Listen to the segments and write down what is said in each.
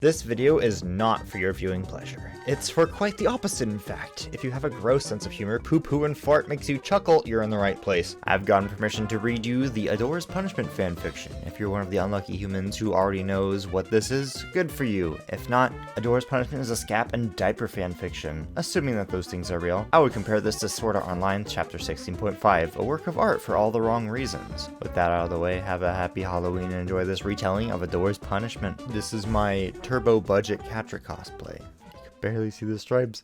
This video is not for your viewing pleasure. It's for quite the opposite, in fact. If you have a gross sense of humor, poo-poo and fart makes you chuckle, you're in the right place. I've gotten permission to read you the Adore's Punishment fanfiction. If you're one of the unlucky humans who already knows what this is, good for you. If not, Adore's Punishment is a scap and diaper fanfiction. Assuming that those things are real, I would compare this to Sword Art Online Chapter 16.5, a work of art for all the wrong reasons. With that out of the way, have a happy Halloween and enjoy this retelling of Adore's Punishment. This is my turbo budget Catra cosplay. You can barely see the stripes.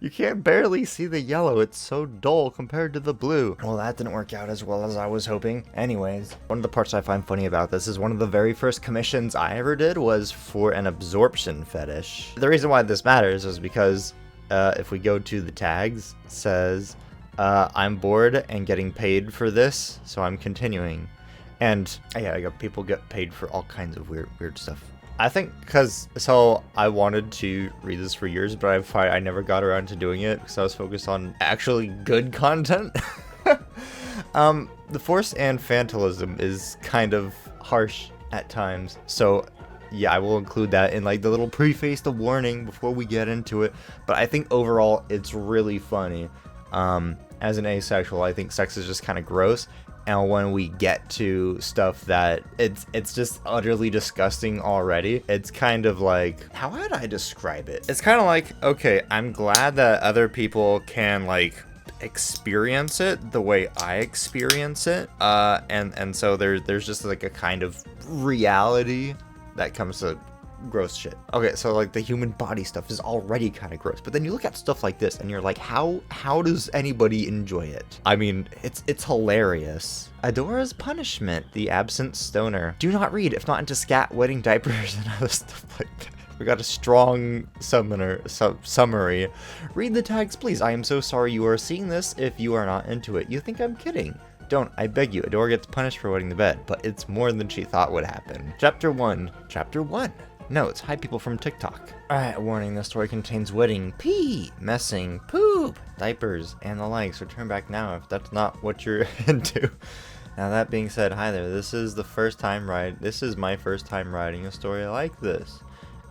You can't barely see the yellow. It's so dull compared to the blue. Well, that didn't work out as well as I was hoping. Anyways, one of the parts I find funny about this is one of the very first commissions I ever did was for an absorption fetish. The reason why this matters is because if we go to the tags, it says, I'm bored and getting paid for this, so I'm continuing. And yeah, people get paid for all kinds of weird stuff. I think so I wanted to read this for years, but I never got around to doing it because I was focused on actually good content. The Force and Fantilism is kind of harsh at times, so yeah, I will include that in like the little preface, the warning before we get into it. But I think overall it's really funny. As an asexual, I think sex is just kind of gross. And when we get to stuff that it's just utterly disgusting already, it's kind of like, how would I describe it? It's kind of like, okay, I'm glad that other people can like experience it the way I experience it. And so there's just like a kind of reality that comes to gross shit. Okay, so like the human body stuff is already kind of gross, but then you look at stuff like this and you're like, how does anybody enjoy it? I mean, it's hilarious. Adora's Punishment, the absent stoner. Do not read if not into scat, wedding diapers, and other stuff like that. We got a strong summary. Read the tags, please. I am so sorry you are seeing this if you are not into it. You think I'm kidding? Don't, I beg you. Adora gets punished for wetting the bed, but it's more than she thought would happen. Chapter 1. Notes, hide people from TikTok. Alright, warning, this story contains wedding, pee, messing, poop, diapers, and the like, so turn back now if that's not what you're into. Now that being said, hi there, this is my first time writing a story like this.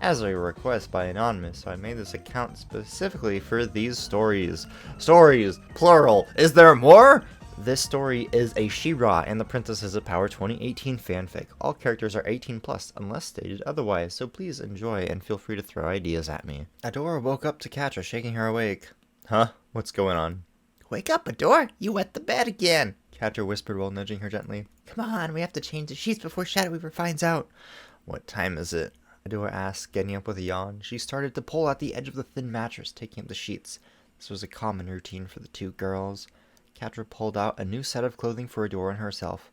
As a request by Anonymous, so I made this account specifically for these stories. Stories, plural, is there more? This story is a She-Ra and the Princess is a Power 2018 fanfic. All characters are 18 plus unless stated otherwise, so please enjoy and feel free to throw ideas at me. Adora woke up to Catra shaking her awake. Huh? What's going on? Wake up, Adora! You wet the bed again! Catra whispered while nudging her gently. Come on, we have to change the sheets before Shadow Weaver finds out. What time is it? Adora asked, getting up with a yawn. She started to pull at the edge of the thin mattress, taking up the sheets. This was a common routine for the two girls. Catra pulled out a new set of clothing for Adora and herself.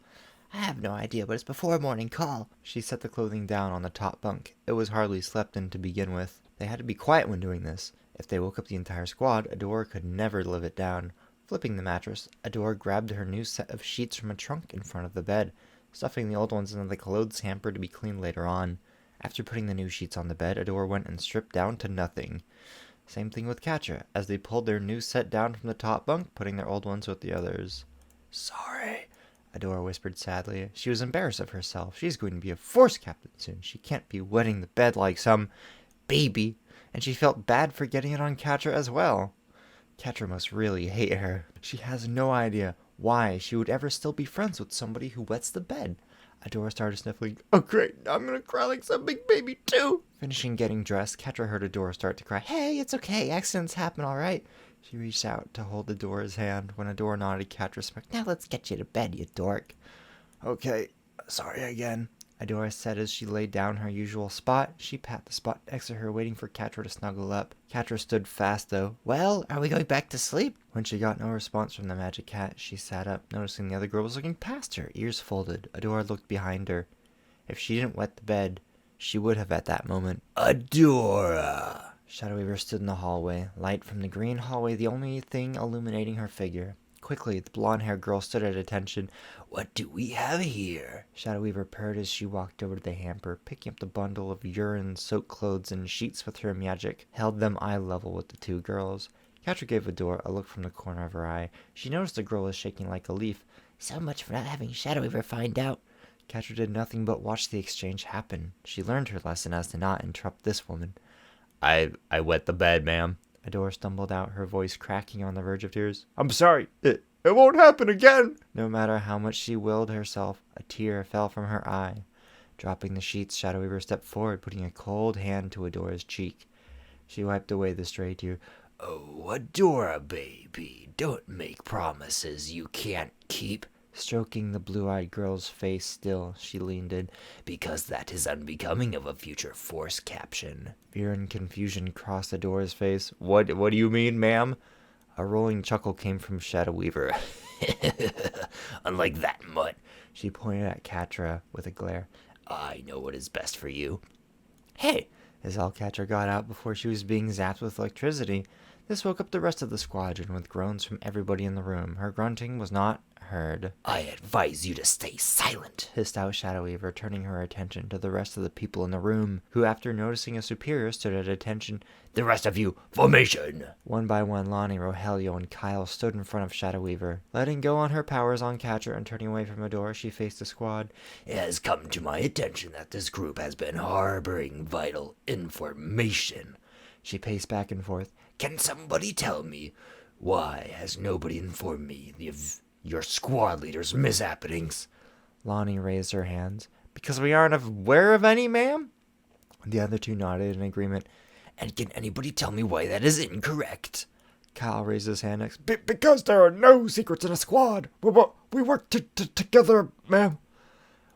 I have no idea, but it's before morning call. She set the clothing down on the top bunk. It was hardly slept in to begin with. They had to be quiet when doing this. If they woke up the entire squad, Adora could never live it down. Flipping the mattress, Adora grabbed her new set of sheets from a trunk in front of the bed, stuffing the old ones into the clothes hamper to be cleaned later on. After putting the new sheets on the bed, Adora went and stripped down to nothing. Same thing with Catra, as they pulled their new set down from the top bunk, putting their old ones with the others. Sorry, Adora whispered sadly. She was embarrassed of herself. She's going to be a force captain soon. She can't be wetting the bed like some baby. And she felt bad for getting it on Catra as well. Catra must really hate her. She has no idea why she would ever still be friends with somebody who wets the bed. Adora started sniffling. Oh great, I'm gonna cry like some big baby too. Finishing getting dressed, Catra heard Adora start to cry. Hey, it's okay, accidents happen, alright? She reached out to hold Adora's hand. When Adora nodded, Catra smirked. Now let's get you to bed, you dork. Okay, sorry again, Adora said as she laid down her usual spot. She pat the spot next to her, waiting for Catra to snuggle up. Catra stood fast, though. Well, are we going back to sleep? When she got no response from the magic cat, she sat up, noticing the other girl was looking past her, ears folded. Adora looked behind her. If she didn't wet the bed, she would have at that moment. Adora! Shadow Weaver stood in the hallway, light from the green hallway the only thing illuminating her figure. Quickly, the blonde-haired girl stood at attention. What do we have here? Shadow Weaver purred as she walked over to the hamper, picking up the bundle of urine-soaked clothes and sheets with her magic, held them eye level with the two girls. Catra gave Adora a look from the corner of her eye. She noticed the girl was shaking like a leaf. So much for not having Shadow Weaver find out. Catra did nothing but watch the exchange happen. She learned her lesson as to not interrupt this woman. I wet the bed, ma'am. Adora stumbled out, her voice cracking on the verge of tears. I'm sorry. It won't happen again. No matter how much she willed herself, a tear fell from her eye. Dropping the sheets, Shadow Weaver stepped forward, putting a cold hand to Adora's cheek. She wiped away the stray tear. Oh, Adora, baby, don't make promises you can't keep. Stroking the blue-eyed girl's face still, she leaned in. Because that is unbecoming of a future force caption. Fear and confusion crossed Adora's face. What do you mean, ma'am? A rolling chuckle came from Shadow Weaver. Unlike that mutt. She pointed at Catra with a glare. I know what is best for you. Hey! As all Catra got out before she was being zapped with electricity, this woke up the rest of the squadron with groans from everybody in the room. Her grunting was not heard. I advise you to stay silent, hissed out Shadow Weaver, turning her attention to the rest of the people in the room, who, after noticing a superior, stood at attention. The rest of you, formation! One by one, Lonnie, Rogelio, and Kyle stood in front of Shadow Weaver. Letting go on her powers on Catra and turning away from Adora, she faced the squad. It has come to my attention that this group has been harboring vital information. She paced back and forth. Can somebody tell me, why has nobody informed me of your squad leader's mishappenings? Lonnie raised her hands. Because we aren't aware of any, ma'am? The other two nodded in agreement. And can anybody tell me why that is incorrect? Kyle raised his hand next. Because there are no secrets in a squad. We work together, ma'am.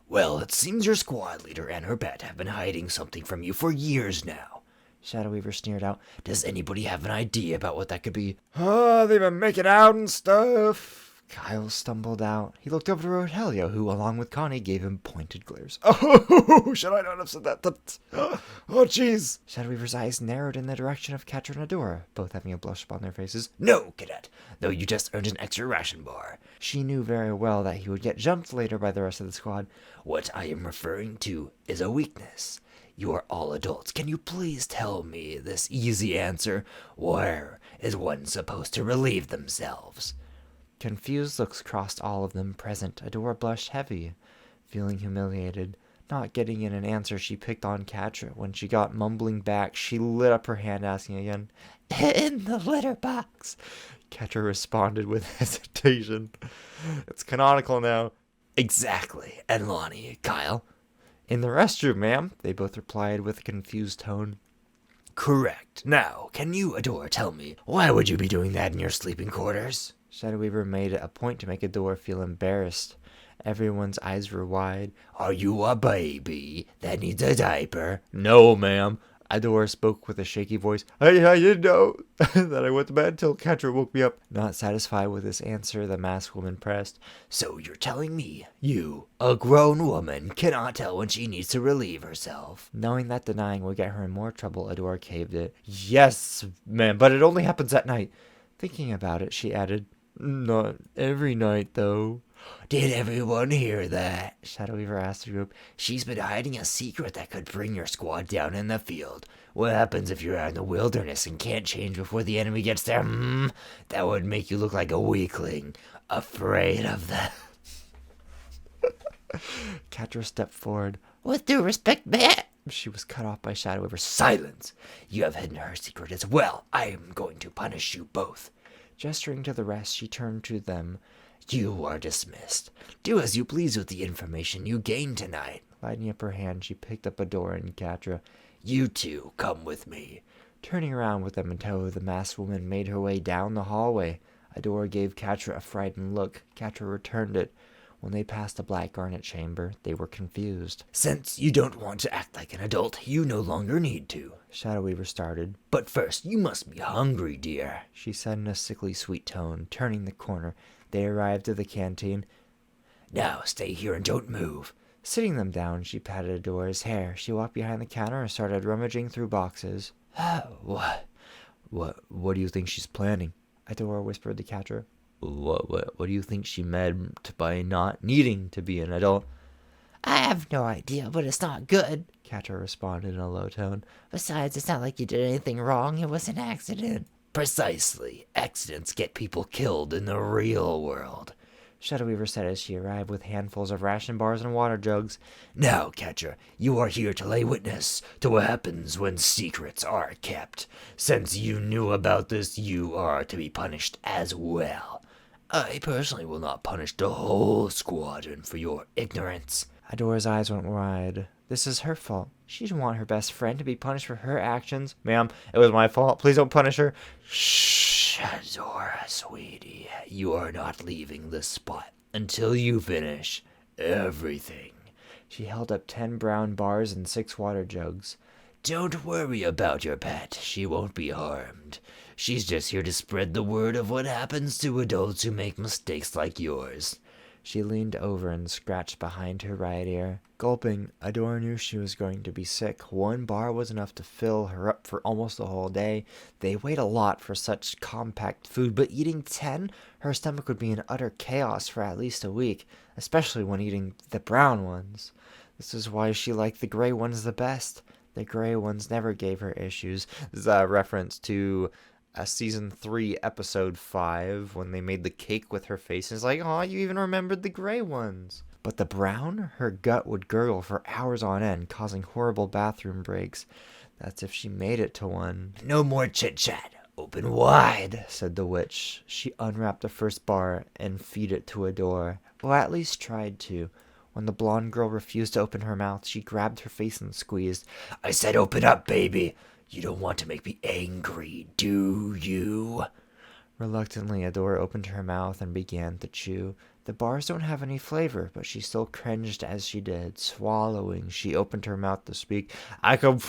Well, it seems your squad leader and her pet have been hiding something from you for years now. Shadow Weaver sneered out. Does anybody have an idea about what that could be? They've been making out and stuff. Kyle stumbled out. He looked over to Rogelio, who, along with Connie, gave him pointed glares. Oh, should I not have said that? Oh, jeez. Shadow Weaver's eyes narrowed in the direction of Catra and Adora, both having a blush upon their faces. No, cadet, though you just earned an extra ration bar. She knew very well that he would get jumped later by the rest of the squad. What I am referring to is a weakness. You are all adults. Can you please tell me this easy answer? Where is one supposed to relieve themselves? Confused looks crossed all of them present. Adora blushed heavy, feeling humiliated. Not getting in an answer, she picked on Catra. When she got mumbling back, she lit up her hand, asking again. In the litter box. Catra responded with hesitation. It's canonical now. Exactly. And Lonnie, Kyle? In the restroom, ma'am, they both replied with a confused tone. Correct. Now, can you, Adora, tell me, why would you be doing that in your sleeping quarters? Shadow Weaver made it a point to make Adora feel embarrassed. Everyone's eyes were wide. Are you a baby that needs a diaper? No, ma'am. Adora spoke with a shaky voice. I didn't know that I went to bed until Catra woke me up. Not satisfied with this answer, the masked woman pressed. So you're telling me you, a grown woman, cannot tell when she needs to relieve herself? Knowing that denying would get her in more trouble, Adora caved it. Yes, ma'am, but it only happens at night. Thinking about it, she added, not every night, though. Did everyone hear that? Shadow Weaver asked the group. She's been hiding a secret that could bring your squad down in the field. What happens if you're out in the wilderness and can't change before the enemy gets there? That would make you look like a weakling, afraid of them. Catra stepped forward. With due respect, ma'am. She was cut off by Shadow Weaver. Silence! You have hidden her secret as well. I am going to punish you both. Gesturing to the rest, she turned to them. You are dismissed. Do as you please with the information you gained tonight. Lighting up her hand, she picked up Adora and Catra. You two, come with me. Turning around with them in tow, the masked woman made her way down the hallway. Adora gave Catra a frightened look. Catra returned it. When they passed the black garnet chamber, they were confused. Since you don't want to act like an adult, you no longer need to. Shadow Weaver started. But first, you must be hungry, dear, she said in a sickly sweet tone, turning the corner. They arrived at the canteen. Now stay here and don't move. Sitting them down, she patted Adora's hair. She walked behind the counter and started rummaging through boxes. What do you think she's planning? Adora whispered to Catra. What do you think she meant by not needing to be an adult? I have no idea, but it's not good, Catra responded in a low tone. Besides, it's not like you did anything wrong. It was an accident. Precisely. Accidents get people killed in the real world. Shadow Weaver said as she arrived with handfuls of ration bars and water jugs. Now, Catcher, you are here to lay witness to what happens when secrets are kept. Since you knew about this, you are to be punished as well. I personally will not punish the whole squadron for your ignorance. Adora's eyes went wide. This is her fault. She didn't want her best friend to be punished for her actions. Ma'am, it was my fault. Please don't punish her. Shh, Adora, sweetie. You are not leaving this spot until you finish everything. She held up 10 brown bars and 6 water jugs. Don't worry about your pet. She won't be harmed. She's just here to spread the word of what happens to adults who make mistakes like yours. She leaned over and scratched behind her right ear. Gulping, Adora knew she was going to be sick. 1 bar was enough to fill her up for almost the whole day. They weighed a lot for such compact food, but eating 10, her stomach would be in utter chaos for at least a week, especially when eating the brown ones. This is why she liked the gray ones the best. The gray ones never gave her issues. This is a reference to season 3, episode 5, when they made the cake with her face. And it's like, oh, you even remembered the gray ones. But the brown, her gut would gurgle for hours on end, causing horrible bathroom breaks. That's if she made it to one. No more chit-chat. Open wide, said the witch. She unwrapped the first bar and feed it to Adora. Well, at least tried to. When the blonde girl refused to open her mouth, she grabbed her face and squeezed. I said open up, baby. You don't want to make me angry, do you? Reluctantly, Adora opened her mouth and began to chew. The bars don't have any flavor, but she still cringed as she did. Swallowing, she opened her mouth to speak. I could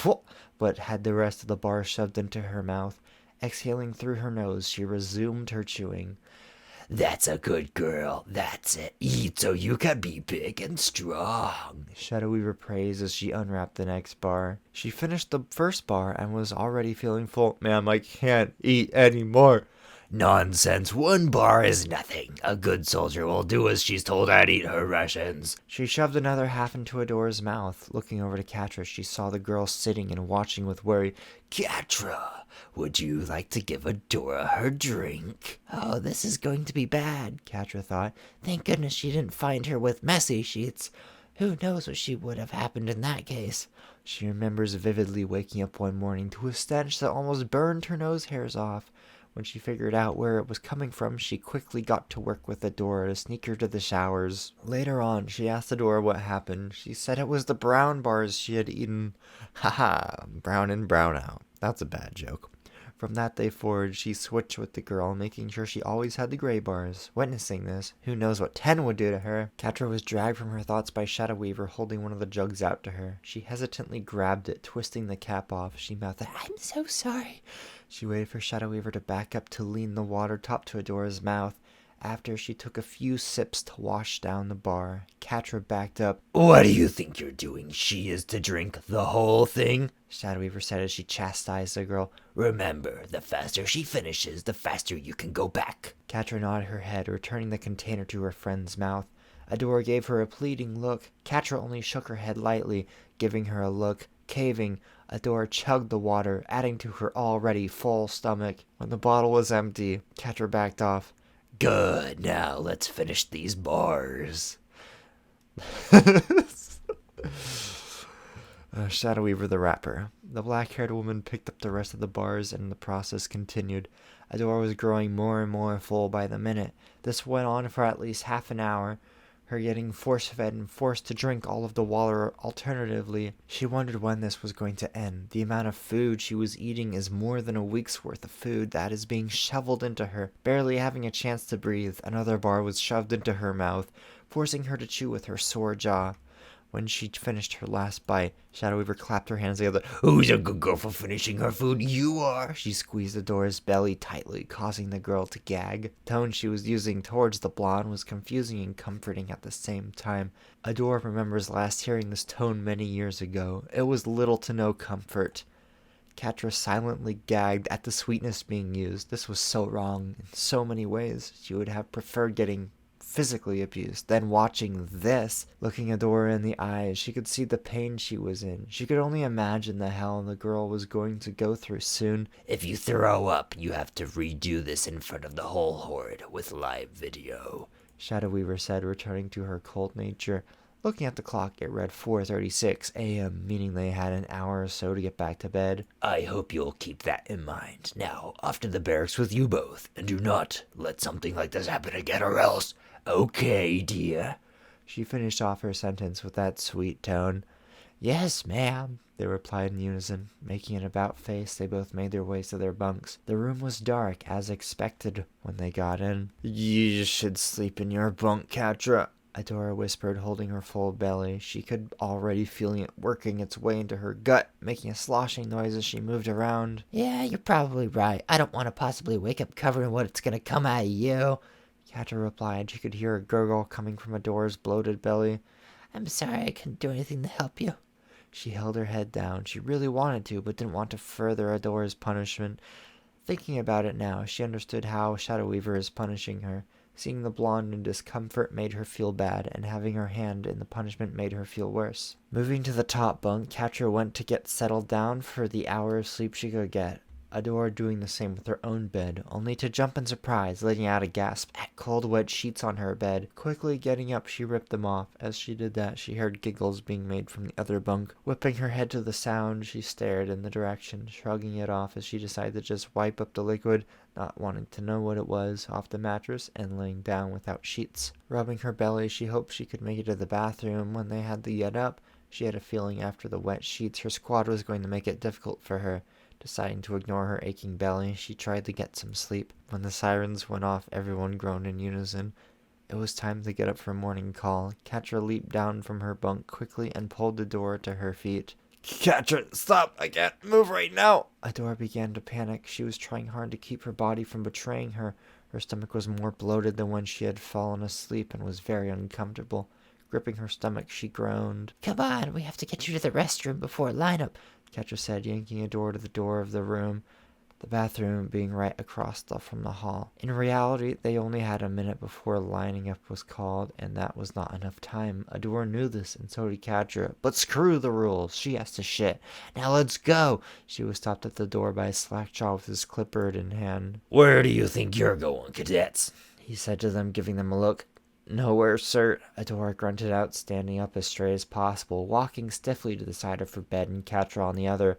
but had the rest of the bar shoved into her mouth. Exhaling through her nose, she resumed her chewing. That's a good girl. That's it. Eat so you can be big and strong. Shadow Weaver praised as she unwrapped the next bar. She finished the first bar and was already feeling full. Ma'am, I can't eat anymore. Nonsense. 1 bar is nothing. A good soldier will do as she's told and eat her rations. She shoved another half into Adora's mouth. Looking over to Catra, she saw the girl sitting and watching with worry. Catra, would you like to give Adora her drink? Oh, this is going to be bad, Catra thought. Thank goodness she didn't find her with messy sheets. Who knows what would have happened in that case? She remembers vividly waking up one morning to a stench that almost burned her nose hairs off. When she figured out where it was coming from, she quickly got to work with Adora to sneak her to the showers. Later on, she asked Adora what happened. She said it was the brown bars she had eaten. Haha, brown in, brown out. That's a bad joke. From that day forward, she switched with the girl, making sure she always had the gray bars. Witnessing this, who knows what 10 would do to her? Catra was dragged from her thoughts by Shadow Weaver holding one of the jugs out to her. She hesitantly grabbed it, twisting the cap off. She mouthed, "I'm so sorry." She waited for Shadow Weaver to back up to lean the water top to Adora's mouth. After she took a few sips to wash down the bar, Catra backed up. What do you think you're doing? She is to drink the whole thing? Shadow Weaver said as she chastised the girl. Remember, the faster she finishes, the faster you can go back. Catra nodded her head, returning the container to her friend's mouth. Adora gave her a pleading look. Catra only shook her head lightly, giving her a look. Caving, Adora chugged the water, adding to her already full stomach. When the bottle was empty, Catra backed off. Good, now let's finish these bars. Shadow Weaver the Rapper. The black-haired woman picked up the rest of the bars, and the process continued. Adora was growing more and more full by the minute. This went on for at least half an hour, her getting force-fed and forced to drink all of the water alternatively. She wondered when this was going to end. The amount of food she was eating is more than a week's worth of food that is being shoveled into her. Barely having a chance to breathe, another bar was shoved into her mouth, forcing her to chew with her sore jaw. When she finished her last bite, Shadow Weaver clapped her hands together. Who's a good girl for finishing her food? You are. She squeezed Adora's belly tightly, causing the girl to gag. The tone she was using towards the blonde was confusing and comforting at the same time. Adora remembers last hearing this tone many years ago. It was little to no comfort. Catra silently gagged at the sweetness being used. This was so wrong in so many ways. She would have preferred getting physically abused. Then watching this, looking Adora in the eyes, she could see the pain she was in. She could only imagine the hell the girl was going to go through soon. If you throw up, you have to redo this in front of the whole horde with live video. Shadow Weaver said, returning to her cold nature. Looking at the clock, it read 4:36 a.m., meaning they had an hour or so to get back to bed. I hope you'll keep that in mind. Now, off to the barracks with you both, and do not let something like this happen again or else. Okay, dear. She finished off her sentence with that sweet tone. Yes, ma'am, they replied in unison. Making an about face, they both made their ways to their bunks. The room was dark, as expected, when they got in. You should sleep in your bunk, Catra, Adora whispered, holding her full belly. She could already feel it working its way into her gut, making a sloshing noise as she moved around. Yeah, you're probably right. I don't want to possibly wake up covering what's gonna come out of you. Catra replied. She could hear a gurgle coming from Adora's bloated belly. I'm sorry I couldn't do anything to help you. She held her head down. She really wanted to, but didn't want to further Adora's punishment. Thinking about it now, she understood how Shadow Weaver is punishing her. Seeing the blonde in discomfort made her feel bad, and having her hand in the punishment made her feel worse. Moving to the top bunk, Catra went to get settled down for the hour of sleep she could get. Adora doing the same with her own bed, only to jump in surprise, letting out a gasp at cold wet sheets on her bed. Quickly getting up, she ripped them off. As she did that, she heard giggles being made from the other bunk. Whipping her head to the sound, she stared in the direction, shrugging it off as she decided to just wipe up the liquid, not wanting to know what it was, off the mattress and laying down without sheets. Rubbing her belly, she hoped she could make it to the bathroom when they had to get up. She had a feeling after the wet sheets her squad was going to make it difficult for her. Deciding to ignore her aching belly, she tried to get some sleep. When the sirens went off, everyone groaned in unison. It was time to get up for morning call. Catra leaped down from her bunk quickly and pulled Adora to her feet. Catra, stop! I can't move right now! Adora began to panic. She was trying hard to keep her body from betraying her. Her stomach was more bloated than when she had fallen asleep and was very uncomfortable. Gripping her stomach, she groaned. Come on, we have to get you to the restroom before lineup, Catra said, yanking Adora to the door of the room, the bathroom being right across from the hall. In reality, they only had a minute before lining up was called, and that was not enough time. Adora knew this, and so did Catra. But screw the rules. She has to shit. Now let's go. She was stopped at the door by Slackjaw with his clipboard in hand. Where do you think you're going, cadets? He said to them, giving them a look. Nowhere, sir, Adora grunted out, standing up as straight as possible, walking stiffly to the side of her bed and Catra on the other.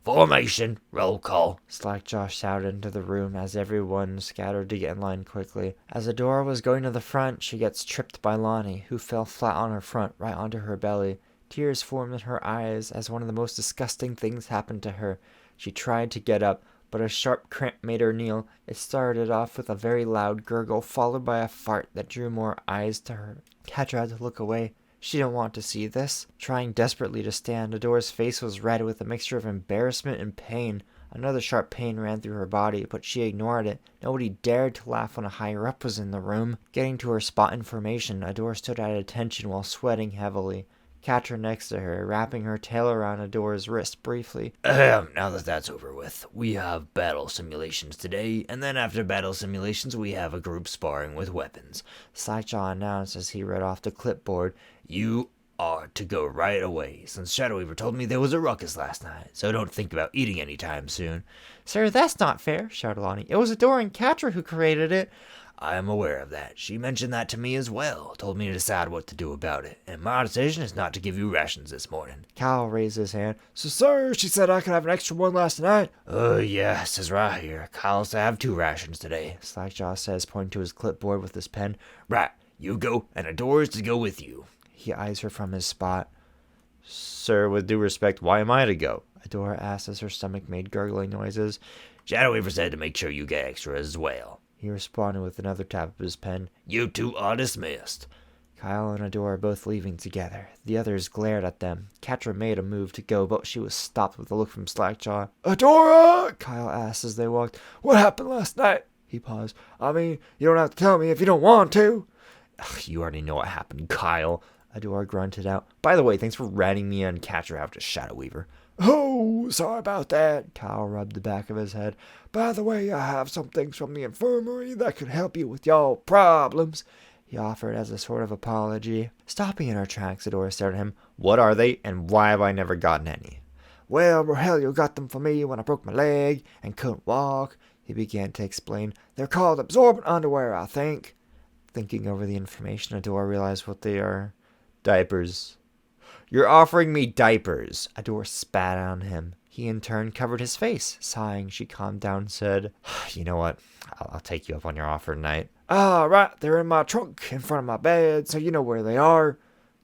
Formation, roll call, Slackjaw shouted into the room as everyone scattered to get in line quickly. As Adora was going to the front, she gets tripped by Lonnie, who fell flat on her front, right onto her belly. Tears formed in her eyes as one of the most disgusting things happened to her. She tried to get up, but a sharp cramp made her kneel. It started off with a very loud gurgle, followed by a fart that drew more eyes to her. Catra had to look away. She didn't want to see this. Trying desperately to stand, Adora's face was red with a mixture of embarrassment and pain. Another sharp pain ran through her body, but she ignored it. Nobody dared to laugh when a higher-up was in the room. Getting to her spot in formation, Adora stood at attention while sweating heavily. Catra next to her, wrapping her tail around Adora's wrist briefly. Now that that's over with, we have battle simulations today, and then after battle simulations, we have a group sparring with weapons. Slackjaw announced as he read off the clipboard. You are to go right away, since Shadow Weaver told me there was a ruckus last night, so don't think about eating anytime soon. Sir, that's not fair, shouted Lonnie. It was Adora and Catra who created it. I am aware of that. She mentioned that to me as well, told me to decide what to do about it, and my decision is not to give you rations this morning. Cal raised his hand. So, sir, she said I could have an extra one last night. Yeah, it says right here. Kyle's to have 2 rations today. Slackjaw says, pointing to his clipboard with his pen. Right, you go, and Adora's to go with you. He eyes her from his spot. Sir, with due respect, why am I to go? Adora asked as her stomach made gurgling noises. Shadow Weaver said to make sure you get extra as well. He responded with another tap of his pen. You 2 are dismissed. Kyle and Adora are both leaving together. The others glared at them. Catra made a move to go, but she was stopped with a look from Slackjaw. Adora! Kyle asked as they walked. What happened last night? He paused. I mean, you don't have to tell me if you don't want to. You already know what happened, Kyle. Adora grunted out. By the way, thanks for ratting me and Catra out to Shadow Weaver. Oh, sorry about that. Kyle rubbed the back of his head. By the way, I have some things from the infirmary that could help you with y'all problems. He offered as a sort of apology. Stopping in her tracks, Adora stared at him. What are they, and why have I never gotten any? Well, Rogelio got them for me when I broke my leg and couldn't walk. He began to explain. They're called absorbent underwear, I think. Thinking over the information, Adora realized what they are. Diapers. You're offering me diapers. Adora spat on him. He in turn covered his face. Sighing, she calmed down and said, You know what? I'll take you up on your offer tonight. Ah, right, they're in my trunk in front of my bed, so you know where they are.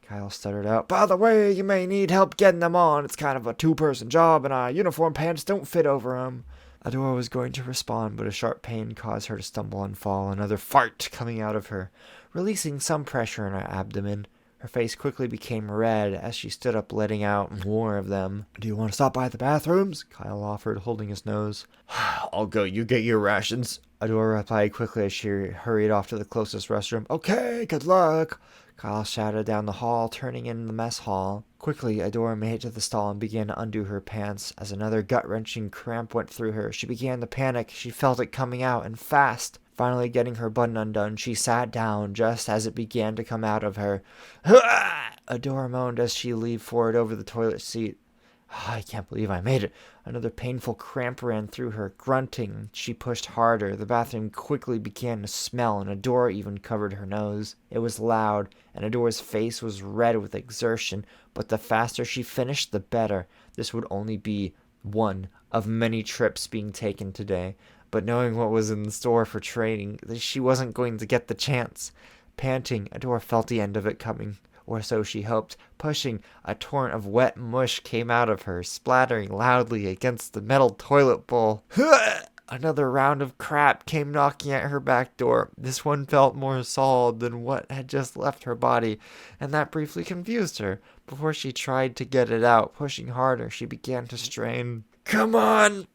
Kyle stuttered out. By the way, you may need help getting them on. It's kind of a two-person job, and our uniform pants don't fit over them. Adora was going to respond, but a sharp pain caused her to stumble and fall, another fart coming out of her, releasing some pressure in her abdomen. Her face quickly became red as she stood up, letting out more of them. Do you want to stop by the bathrooms? Kyle offered, holding his nose. I'll go. You get your rations. Adora replied quickly as she hurried off to the closest restroom. Okay, good luck. Kyle shouted down the hall, turning in the mess hall. Quickly, Adora made it to the stall and began to undo her pants. As another gut-wrenching cramp went through her, she began to panic. She felt it coming out, and fast. Finally getting her button undone, she sat down just as it began to come out of her. Adora moaned as she leaned forward over the toilet seat. I can't believe I made it. Another painful cramp ran through her. Grunting, she pushed harder. The bathroom quickly began to smell, and Adora even covered her nose. It was loud, and Adora's face was red with exertion, but the faster she finished, the better. This would only be one of many trips being taken today, but knowing what was in store for training, she wasn't going to get the chance. Panting, Adora felt the end of it coming. Or so she hoped. Pushing, a torrent of wet mush came out of her, splattering loudly against the metal toilet bowl. Another round of crap came knocking at her back door. This one felt more solid than what had just left her body, and that briefly confused her. Before she tried to get it out, pushing harder, she began to strain. Come on!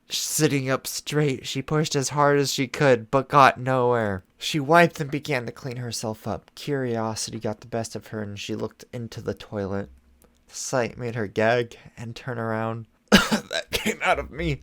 Sitting up straight, she pushed as hard as she could, but got nowhere. She wiped and began to clean herself up. Curiosity got the best of her, and she looked into the toilet. The sight made her gag and turn around. That came out of me.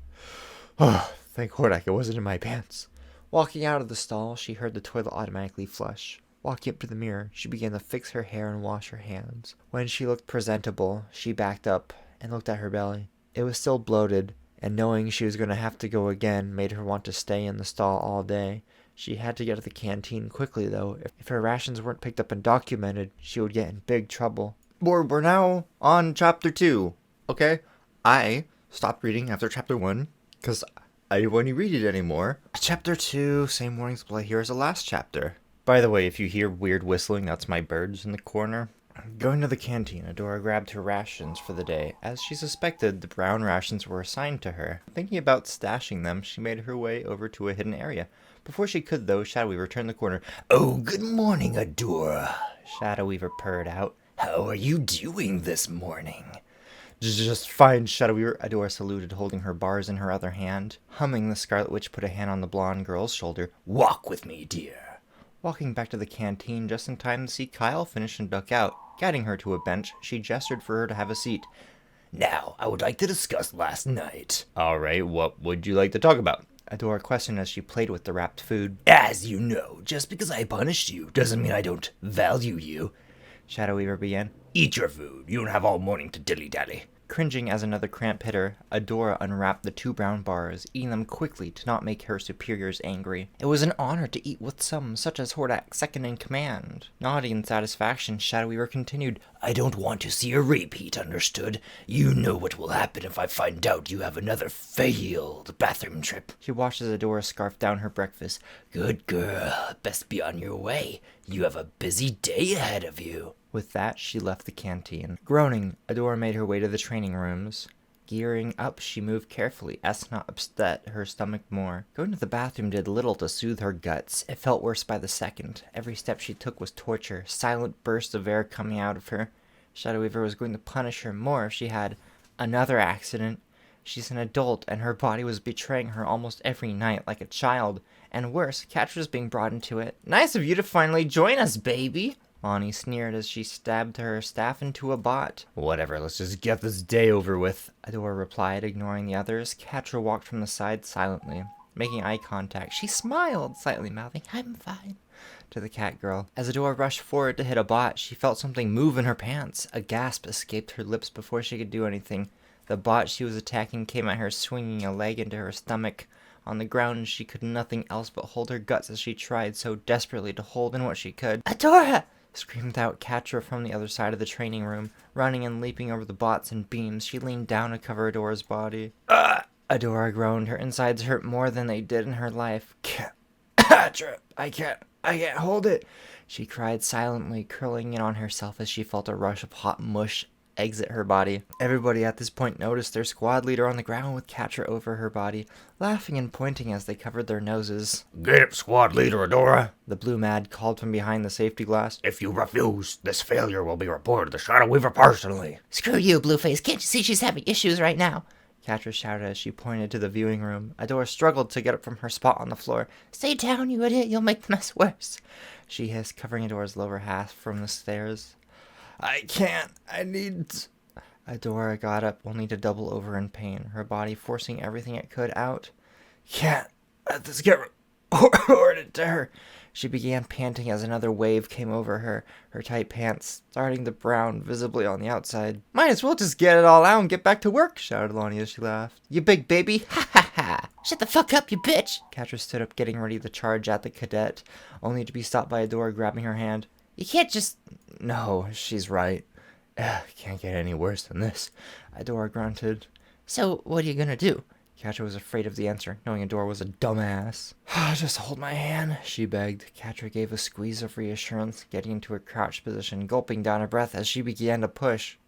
Oh, thank Hordak it wasn't in my pants. Walking out of the stall, she heard the toilet automatically flush. Walking up to the mirror, she began to fix her hair and wash her hands. When she looked presentable, she backed up and looked at her belly. It was still bloated, and knowing she was going to have to go again made her want to stay in the stall all day. She had to get to the canteen quickly, though. If her rations weren't picked up and documented, she would get in big trouble. We're now on chapter 2, okay? I stopped reading after chapter 1, because I didn't want to read it anymore. Chapter 2, same warning display here as the last chapter. By the way, if you hear weird whistling, that's my birds in the corner. Going to the canteen, Adora grabbed her rations for the day. As she suspected, the brown rations were assigned to her. Thinking about stashing them, she made her way over to a hidden area. Before she could, though, Shadow Weaver turned the corner. Oh, good morning, Adora. Shadow Weaver purred out. How are you doing this morning? Just fine, Shadow Weaver. Adora saluted, holding her bars in her other hand. Humming, the Scarlet Witch put a hand on the blonde girl's shoulder. Walk with me, dear. Walking back to the canteen just in time to see Kyle finish and duck out. Guiding her to a bench, she gestured for her to have a seat. Now, I would like to discuss last night. Alright, what would you like to talk about? Adora questioned as she played with the wrapped food. As you know, just because I punished you doesn't mean I don't value you. Shadow Weaver began. Eat your food. You don't have all morning to dilly-dally. Cringing as another cramp hit her, Adora unwrapped the 2 brown bars, eating them quickly to not make her superiors angry. It was an honor to eat with some, such as Hordak, second in command. Nodding in satisfaction, Shadow Weaver continued. I don't want to see a repeat, understood? You know what will happen if I find out you have another failed bathroom trip. She watched as Adora scarfed down her breakfast. Good girl. Best be on your way. You have a busy day ahead of you. With that, she left the canteen. Groaning, Adora made her way to the training rooms. Gearing up, she moved carefully, as to not upset her stomach more. Going to the bathroom did little to soothe her guts. It felt worse by the second. Every step she took was torture, silent bursts of air coming out of her. Shadow Weaver was going to punish her more if she had another accident. She's an adult, and her body was betraying her almost every night like a child. And worse, Catch was being brought into it. Nice of you to finally join us, baby! Lonnie sneered as she stabbed her staff into a bot. Whatever, let's just get this day over with, Adora replied, ignoring the others. Catra walked from the side silently, making eye contact. She smiled, slightly mouthing, I'm fine, to the cat girl. As Adora rushed forward to hit a bot, she felt something move in her pants. A gasp escaped her lips before she could do anything. The bot she was attacking came at her, swinging a leg into her stomach. On the ground, she could nothing else but hold her guts as she tried so desperately to hold in what she could. Adora! Screamed out Catra from the other side of the training room. Running and leaping over the bots and beams, she leaned down to cover Adora's body. Adora groaned. Her insides hurt more than they did in her life. Catra, I can't hold it, she cried silently, curling in on herself as she felt a rush of hot mush exit her body. Everybody at this point noticed their squad leader on the ground with Catra over her body, laughing and pointing as they covered their noses. Get up, squad leader Adora. The blue mad called from behind the safety glass. If you refuse, this failure will be reported to Shadow Weaver personally. Screw you, Blueface. Can't you see she's having issues right now? Catra shouted as she pointed to the viewing room. Adora struggled to get up from her spot on the floor. Stay down, you idiot. You'll make the mess worse. She hissed, covering Adora's lower half from the stairs. I can't. I need... Adora got up, only to double over in pain, her body forcing everything it could out. Can't let this get reported to her. She began panting as another wave came over her, her tight pants starting to brown visibly on the outside. Might as well just get it all out and get back to work, shouted Lonnie as she laughed. You big baby. Ha ha ha. Shut the fuck up, you bitch. Catra stood up, getting ready to charge at the cadet, only to be stopped by Adora grabbing her hand. You can't just... No, she's right. Can't get any worse than this, Adora grunted. So, what are you gonna do? Catra was afraid of the answer, knowing Adora was a dumbass. Just hold my hand, she begged. Catra gave a squeeze of reassurance, getting into a crouched position, gulping down her breath as she began to push.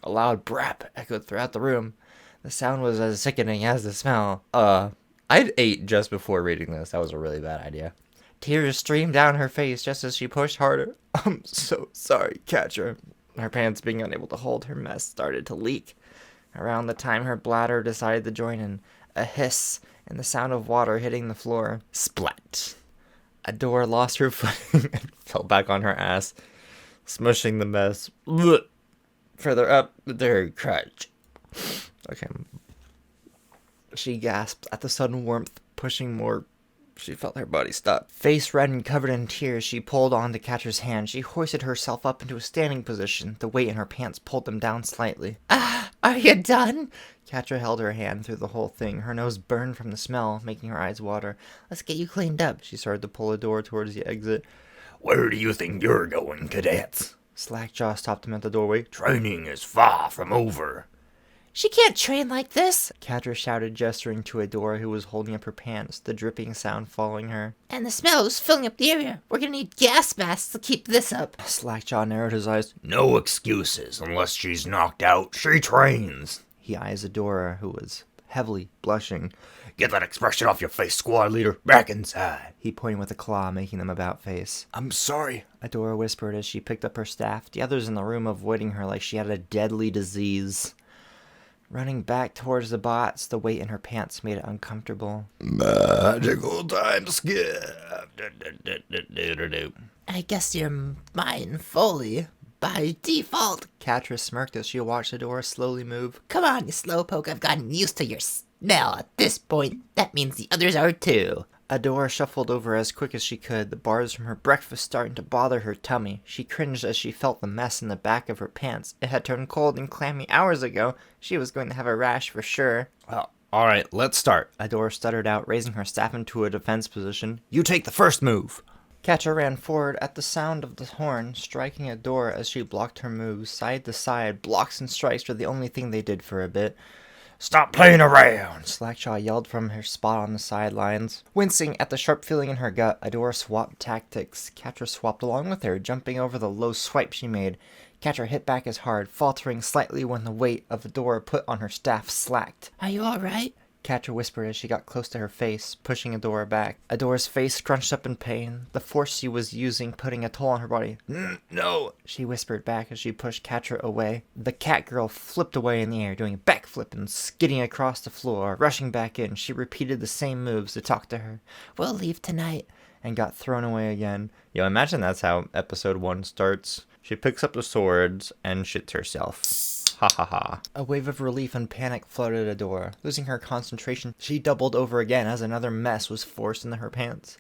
A loud brap echoed throughout the room. The sound was as sickening as the smell. I'd ate just before reading this. That was a really bad idea. Tears streamed down her face just as she pushed harder. I'm so sorry, Catra. Her pants being unable to hold her mess started to leak. Around the time her bladder decided to join in, a hiss and the sound of water hitting the floor. Splat! Adora lost her footing and fell back on her ass, smushing the mess further up their crotch. Okay. She gasped at the sudden warmth, pushing more. She felt her body stop. Face red and covered in tears, she pulled onto Catra's hand. She hoisted herself up into a standing position. The weight in her pants pulled them down slightly. Are you done? Catra held her hand through the whole thing. Her nose burned from the smell, making her eyes water. Let's get you cleaned up. She started to pull Adora towards the exit. Where do you think you're going, cadets? Slackjaw stopped him at the doorway. Training is far from over. She can't train like this. Catra shouted, gesturing to Adora, who was holding up her pants, the dripping sound following her. And the smell is filling up the area. We're gonna need gas masks to keep this up. Slackjaw narrowed his eyes. No excuses unless she's knocked out. She trains. He eyes Adora, who was heavily blushing. Get that expression off your face, squad leader. Back inside. He pointed with a claw, making them about face. I'm sorry, Adora whispered as she picked up her staff, the others in the room avoiding her like she had a deadly disease. Running back towards the bots, the weight in her pants made it uncomfortable. Magical time skip. I guess you're mine fully. By default. Catra smirked as she watched Adora slowly move. Come on, you slowpoke. I've gotten used to your smell. At this point, that means the others are too. Adora shuffled over as quick as she could, the bars from her breakfast starting to bother her tummy. She cringed as she felt the mess in the back of her pants. It had turned cold and clammy hours ago. She was going to have a rash for sure. Well, alright, let's start. Adora stuttered out, raising her staff into a defense position. You take the first move. Catra ran forward at the sound of the horn, striking Adora as she blocked her moves. Side to side, blocks and strikes were the only thing they did for a bit. Stop playing around! Slackjaw yelled from her spot on the sidelines. Wincing at the sharp feeling in her gut, Adora swapped tactics. Catra swapped along with her, jumping over the low swipe she made. Catra hit back as hard, faltering slightly when the weight of Adora put on her staff slacked. Are you alright? Catra whispered as she got close to her face, pushing Adora back. Adora's face scrunched up in pain, the force she was using putting a toll on her body. No, she whispered back as she pushed Catra away. The cat girl flipped away in the air, doing a backflip and skidding across the floor. Rushing back in, she repeated the same moves to talk to her. We'll leave tonight. And got thrown away again. Yo, imagine that's how episode 1 starts. She picks up the swords and shits herself. Ha ha ha. A wave of relief and panic flooded Adora. Losing her concentration, she doubled over again as another mess was forced into her pants.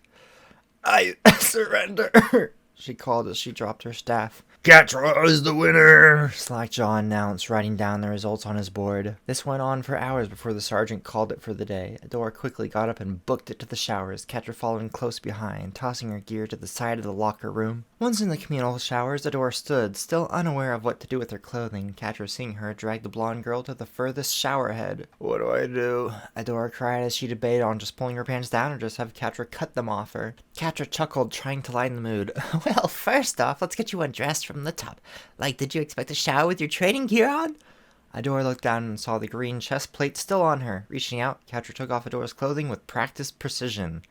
I surrender, she called as she dropped her staff. Catra is the winner! Slackjaw announced, writing down the results on his board. This went on for hours before the sergeant called it for the day. Adora quickly got up and booked it to the showers, Catra following close behind, tossing her gear to the side of the locker room. Once in the communal showers, Adora stood, still unaware of what to do with her clothing. Catra, seeing her, dragged the blonde girl to the furthest shower head. What do I do? Adora cried as she debated on just pulling her pants down or just have Catra cut them off her. Catra chuckled, trying to lighten the mood. Well, first off, let's get you undressed from the top. Like, did you expect a shower with your training gear on? Adora looked down and saw the green chest plate still on her. Reaching out, Catra took off Adora's clothing with practiced precision.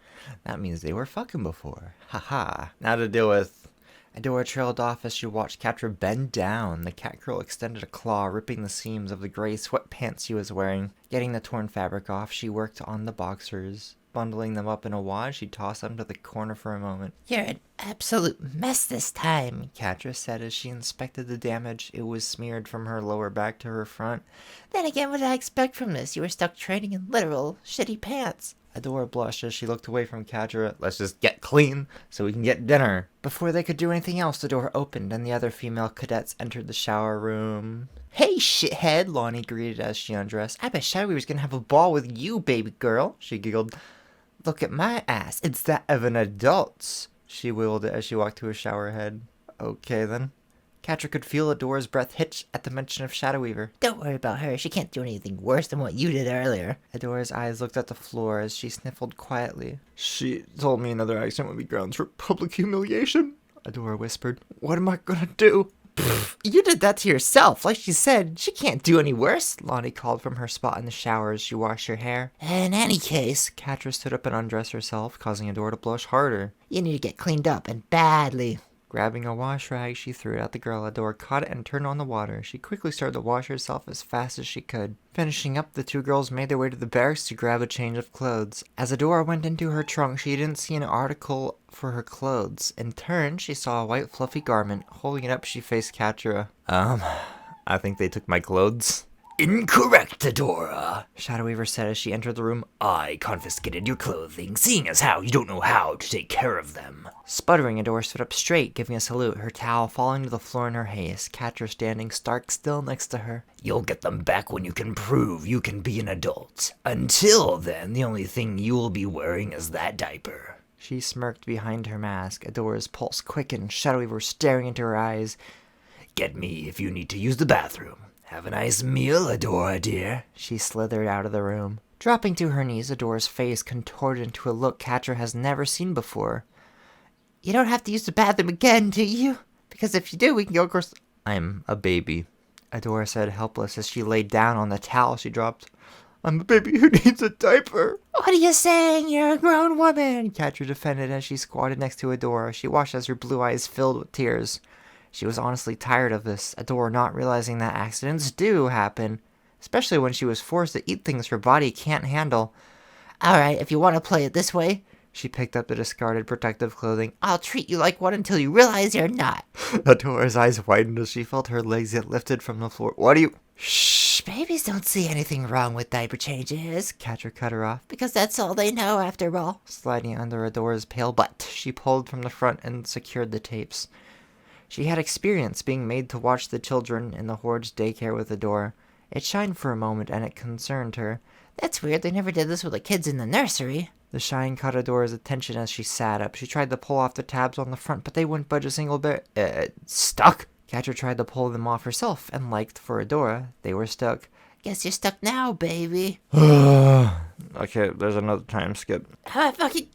That means they were fucking before. Haha. Now to deal with. Adora trailed off as she watched Catra bend down. The cat girl extended a claw, ripping the seams of the gray sweatpants she was wearing. Getting the torn fabric off, she worked on the boxers. Bundling them up in a wad, she tossed them to the corner for a moment. You're an absolute mess this time. Catra said as she inspected the damage. It was smeared from her lower back to her front. Then again, what did I expect from this? You were stuck training in literal shitty pants. Adora blushed as she looked away from Catra. Let's just get clean so we can get dinner. Before they could do anything else, the door opened and the other female cadets entered the shower room. Hey, shithead, Lonnie greeted as she undressed. I bet Shadowy was gonna have a ball with you, baby girl, she giggled. Look at my ass. It's that of an adult's, she wailed as she walked to her shower head. Okay, then. Catra could feel Adora's breath hitch at the mention of Shadow Weaver. Don't worry about her. She can't do anything worse than what you did earlier. Adora's eyes looked at the floor as she sniffled quietly. She told me another accident would be grounds for public humiliation, Adora whispered. What am I gonna do? You did that to yourself. Like she said, she can't do any worse. Lonnie called from her spot in the shower as she washed her hair. In any case, Catra stood up and undressed herself, causing Adora to blush harder. You need to get cleaned up, and badly. Grabbing a wash rag, she threw it at the girl. Adora caught it and turned on the water. She quickly started to wash herself as fast as she could. Finishing up, the two girls made their way to the barracks to grab a change of clothes. As Adora went into her trunk, she didn't see an article for her clothes. In turn, she saw a white fluffy garment. Holding it up, she faced Catra. I think they took my clothes. Incorrect, Adora, Shadow Weaver said as she entered the room. I confiscated your clothing, seeing as how you don't know how to take care of them. Sputtering, Adora stood up straight, giving a salute, her towel falling to the floor in her haste, Catra standing stark still next to her. You'll get them back when you can prove you can be an adult. Until then, the only thing you'll be wearing is that diaper. She smirked behind her mask. Adora's pulse quickened, Shadow Weaver staring into her eyes. Get me if you need to use the bathroom. Have a nice meal, Adora, dear. She slithered out of the room. Dropping to her knees, Adora's face contorted into a look Catra has never seen before. You don't have to use the bathroom again, do you? Because if you do, we can go across... I'm a baby, Adora said, helpless as she laid down on the towel she dropped. I'm a baby who needs a diaper. What are you saying? You're a grown woman. Catra defended as she squatted next to Adora. She watched as her blue eyes filled with tears. She was honestly tired of this, Adora not realizing that accidents do happen, especially when she was forced to eat things her body can't handle. Alright, if you want to play it this way, she picked up the discarded protective clothing. I'll treat you like one until you realize you're not. Adora's eyes widened as she felt her legs get lifted from the floor. What are you... Shh, babies don't see anything wrong with diaper changes. Catra cut her off. Because that's all they know after all. Sliding under Adora's pale butt, she pulled from the front and secured the tapes. She had experience being made to watch the children in the Horde's daycare with Adora. It shined for a moment, and it concerned her. That's weird, they never did this with the kids in the nursery. The shine caught Adora's attention as she sat up. She tried to pull off the tabs on the front, but they wouldn't budge a single bit. Stuck? Catra tried to pull them off herself, and liked for Adora, they were stuck. Guess you're stuck now, baby. Okay, there's another time skip. How I fucking...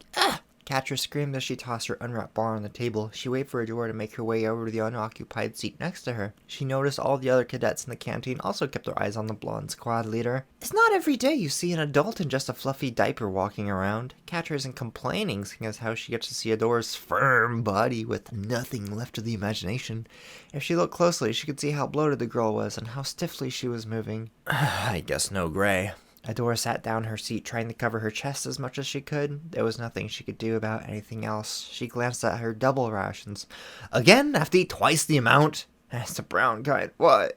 Catra screamed as she tossed her unwrapped bar on the table. She waited for Adora to make her way over to the unoccupied seat next to her. She noticed all the other cadets in the canteen also kept their eyes on the blonde squad leader. It's not every day you see an adult in just a fluffy diaper walking around. Catra isn't complaining, seeing as how she gets to see Adora's firm body with nothing left of the imagination. If she looked closely, she could see how bloated the girl was and how stiffly she was moving. I guess no gray. Adora sat down in her seat, trying to cover her chest as much as she could. There was nothing she could do about anything else. She glanced at her double rations. Again? I have to eat twice the amount? It's the brown kind. Why?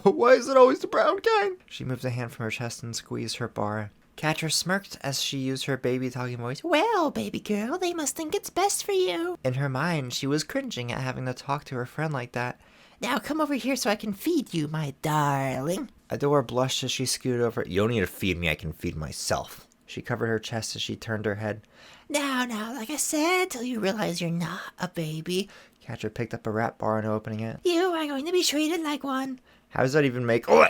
Why is it always the brown kind? She moved a hand from her chest and squeezed her bar. Catra smirked as she used her baby-talking voice. Well, baby girl, they must think it's best for you. In her mind, she was cringing at having to talk to her friend like that. Now come over here so I can feed you, my darling. Adora blushed as she scooted over. You don't need to feed me, I can feed myself. She covered her chest as she turned her head. Now, like I said, till you realize you're not a baby, Catra picked up a rat bar and opening it. you are going to be treated like one. How does that even make... Oh!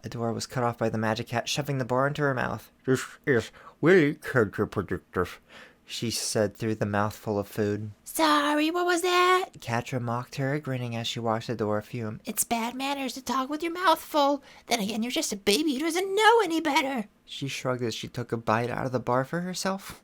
Adora was cut off by the magic cat, shoving the bar into her mouth. This is really counterproductive. She said through the mouthful of food. Sorry, what was that? Catra mocked her, grinning as she watched Adora fume. It's bad manners to talk with your mouth full. Then again, you're just a baby who doesn't know any better. She shrugged as she took a bite out of the bar for herself.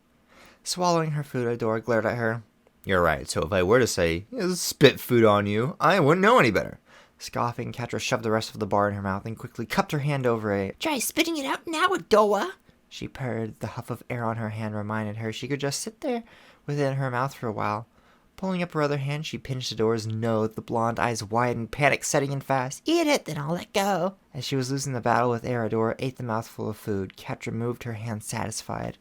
Swallowing her food, Adora glared at her. You're right, so if I were to say, spit food on you, I wouldn't know any better. Scoffing, Catra shoved the rest of the bar in her mouth and quickly cupped her hand over it. Try spitting it out now, Adoa. She purred. The huff of air on her hand reminded her she could just sit there within her mouth for a while. Pulling up her other hand, she pinched Adora's nose. The blonde eyes widened, panic setting in fast. Eat it, then I'll let go. As she was losing the battle with air, Adora ate the mouthful of food. Catra moved her hand satisfied.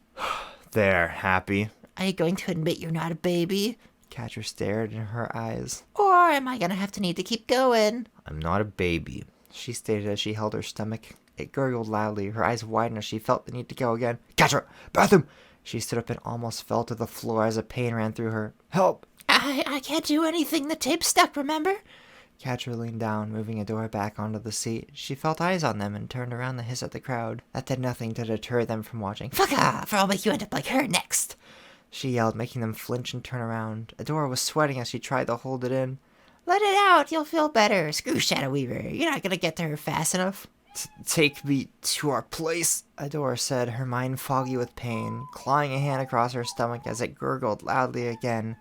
There, happy. Are you going to admit you're not a baby? Catra stared in her eyes. Or am I gonna have to need to keep going? I'm not a baby. She stated as she held her stomach. It gurgled loudly. Her eyes widened as she felt the need to go again. Catra! Bathroom! She stood up and almost fell to the floor as a pain ran through her. Help! I can't do anything. The tape's stuck, remember? Catra leaned down, moving Adora back onto the seat. She felt eyes on them and turned around to hiss at the crowd. That did nothing to deter them from watching. Fuck off, or I'll make you end up like her next. She yelled, making them flinch and turn around. Adora was sweating as she tried to hold it in. Let it out, you'll feel better. Screw Shadow Weaver, you're not gonna get to her fast enough. Take me to our place, Adora said, her mind foggy with pain, clawing a hand across her stomach as it gurgled loudly again.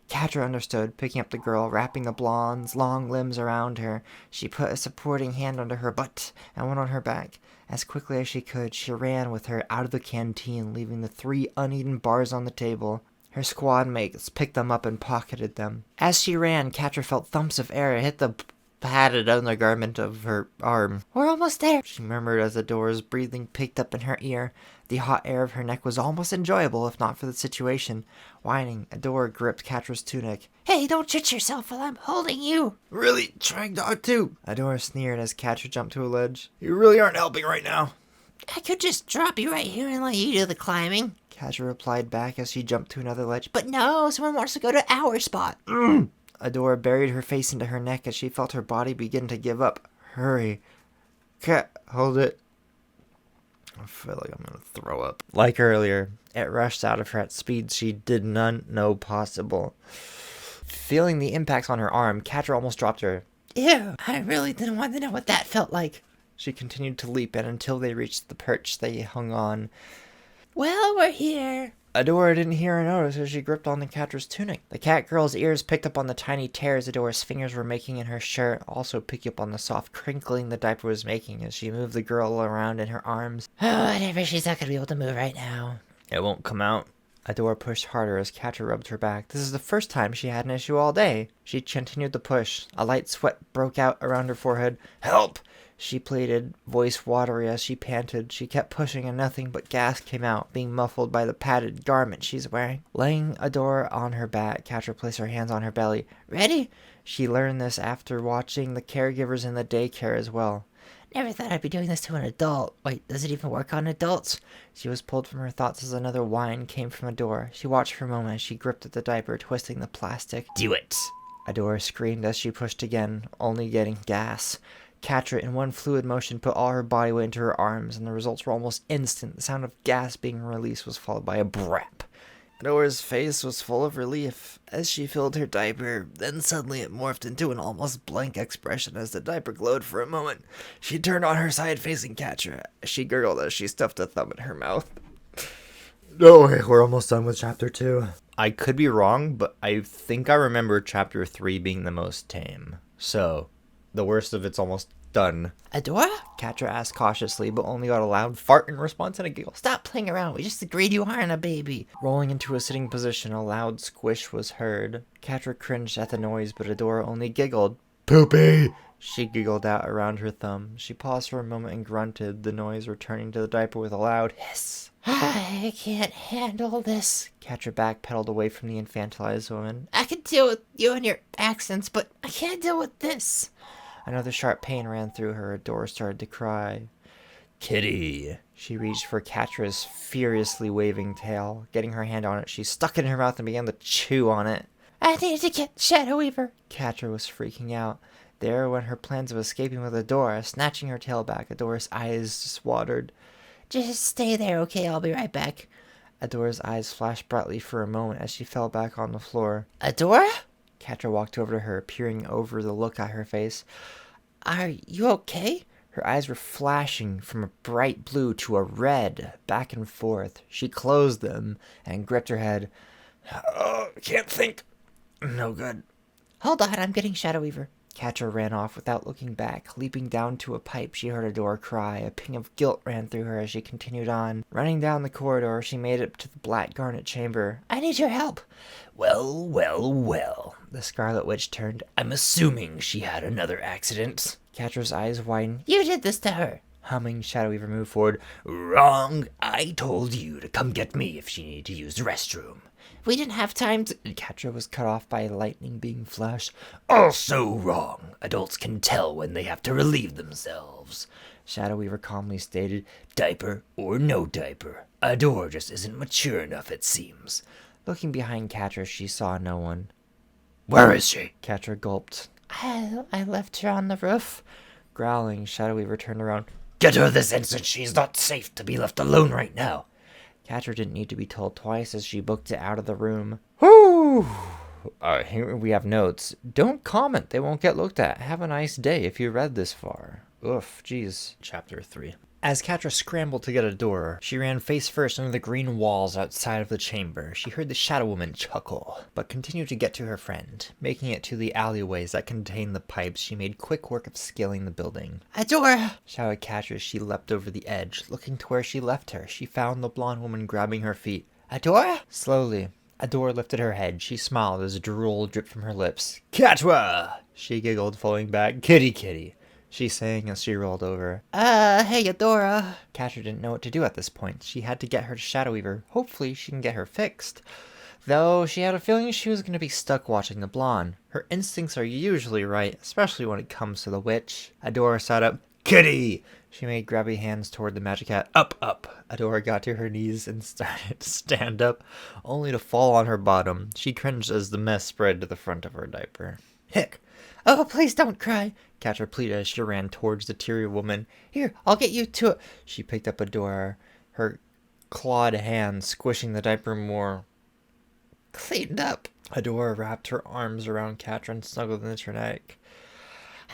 Catra understood, picking up the girl, wrapping the blonde's long limbs around her. She put a supporting hand under her butt and went on her back. As quickly as she could, she ran with her out of the canteen, leaving the 3 uneaten bars on the table. Her squad mates picked them up and pocketed them. As she ran, Catra felt thumps of air hit the padded undergarment of her arm. We're almost there, She murmured as Adora's breathing picked up in her ear. The hot air of her neck was almost enjoyable, if not for the situation. Whining, Adora gripped Catra's tunic. Hey, don't shit yourself while I'm holding you. Really? Trying not to? Adora sneered as Catra jumped to a ledge. You really aren't helping right now. I could just drop you right here and let you do the climbing. Catra replied back as she jumped to another ledge. But no, someone wants to go to our spot. Adora buried her face into her neck as she felt her body begin to give up. Hurry. Cat, hold it. I feel like I'm gonna throw up. Like earlier, it rushed out of her at speeds she did not know possible. Feeling the impacts on her arm, Catra almost dropped her. Ew, I really didn't want to know what that felt like. She continued to leap, and until they reached the perch they hung on. Well, we're here. Adora didn't hear or notice as she gripped onto Catra's tunic. The cat girl's ears picked up on the tiny tears Adora's fingers were making in her shirt, also picking up on the soft crinkling the diaper was making as she moved the girl around in her arms. Oh, whatever, she's not gonna be able to move right now. It won't come out. Adora pushed harder as Catra rubbed her back. This is the first time she had an issue all day. She continued to push. A light sweat broke out around her forehead. Help! She pleaded, voice watery as she panted. She kept pushing and nothing but gas came out, being muffled by the padded garment she's wearing. Laying Adora on her back, Catra placed her hands on her belly. Ready? She learned this after watching the caregivers in the daycare as well. Never thought I'd be doing this to an adult. Wait, does it even work on adults? She was pulled from her thoughts as another whine came from Adora. She watched for a moment as she gripped at the diaper, twisting the plastic. Do it. Adora screamed as she pushed again, only getting gas. Catra, in one fluid motion, put all her body weight into her arms, and the results were almost instant. The sound of gas being released was followed by a brap. Adora's face was full of relief as she filled her diaper. Then suddenly it morphed into an almost blank expression as the diaper glowed for a moment. She turned on her side facing Catra. She gurgled as she stuffed a thumb in her mouth. No way, we're almost done with chapter 2. I could be wrong, but I think I remember chapter 3 being the most tame. So, the worst of it's almost done. Adora? Catra asked cautiously, but only got a loud fart in response and a giggle. Stop playing around. We just agreed you aren't a baby. Rolling into a sitting position, a loud squish was heard. Catra cringed at the noise, but Adora only giggled. Poopy! She giggled out around her thumb. She paused for a moment and grunted, the noise returning to the diaper with a loud hiss. I can't handle this. Catra backpedaled away from the infantilized woman. I can deal with you and your accents, but I can't deal with this. Another sharp pain ran through her. Adora started to cry. Kitty. She reached for Catra's furiously waving tail. Getting her hand on it, she stuck it in her mouth and began to chew on it. I need to get Shadow Weaver. Catra was freaking out. There went her plans of escaping with Adora. Snatching her tail back, Adora's eyes just watered. Just stay there, okay? I'll be right back. Adora's eyes flashed brightly for a moment as she fell back on the floor. Adora? Catra walked over to her, peering over the look at her face. Are you okay? Her eyes were flashing from a bright blue to a red, back and forth. She closed them and gripped her head. Oh, can't think. No good. Hold on, I'm getting Shadow Weaver. Catra ran off without looking back. Leaping down to a pipe, she heard Adora cry. A pang of guilt ran through her as she continued on. Running down the corridor, she made it to the black garnet chamber. I need your help. Well, well, well. The Scarlet Witch turned. I'm assuming she had another accident. Catra's eyes widened. You did this to her. Humming, Shadow Weaver moved forward. Wrong. I told you to come get me if she needed to use the restroom. We didn't have time to... Catra was cut off by a lightning beam flash. Also wrong. Adults can tell when they have to relieve themselves. Shadow Weaver calmly stated, Diaper or no diaper, Adora just isn't mature enough, it seems. Looking behind Catra, she saw no one. Where is she? Catra gulped. I left her on the roof. Growling, Shadow Weaver turned around. Get her this instant. She's not safe to be left alone right now. Catra didn't need to be told twice as she booked it out of the room. Whoo! Here we have notes. Don't comment. They won't get looked at. Have a nice day if you read this far. Oof, jeez. Chapter 3. As Catra scrambled to get a door, she ran face first into the green walls outside of the chamber. She heard the Shadow Woman chuckle, but continued to get to her friend. Making it to the alleyways that contained the pipes, she made quick work of scaling the building. Adora! Shouted Catra as she leapt over the edge. Looking to where she left her, she found the blonde woman grabbing her feet. Adora? Slowly, Adora lifted her head. She smiled as drool dripped from her lips. Catra! She giggled, falling back. Kitty, kitty, she sang as she rolled over. Hey, Adora. Catra didn't know what to do at this point. She had to get her to Shadow Weaver. Hopefully she can get her fixed. Though she had a feeling she was going to be stuck watching the blonde. Her instincts are usually right, especially when it comes to the witch. Adora sat up. Kitty! She made grabby hands toward the magic hat. Up, up. Adora got to her knees and started to stand up, only to fall on her bottom. She cringed as the mess spread to the front of her diaper. Hick! Oh, please don't cry. Catra pleaded as she ran towards the teary woman. Here, I'll get you to it. She picked up Adora, her clawed hand squishing the diaper more. Cleaned up. Adora wrapped her arms around Catra and snuggled into her neck.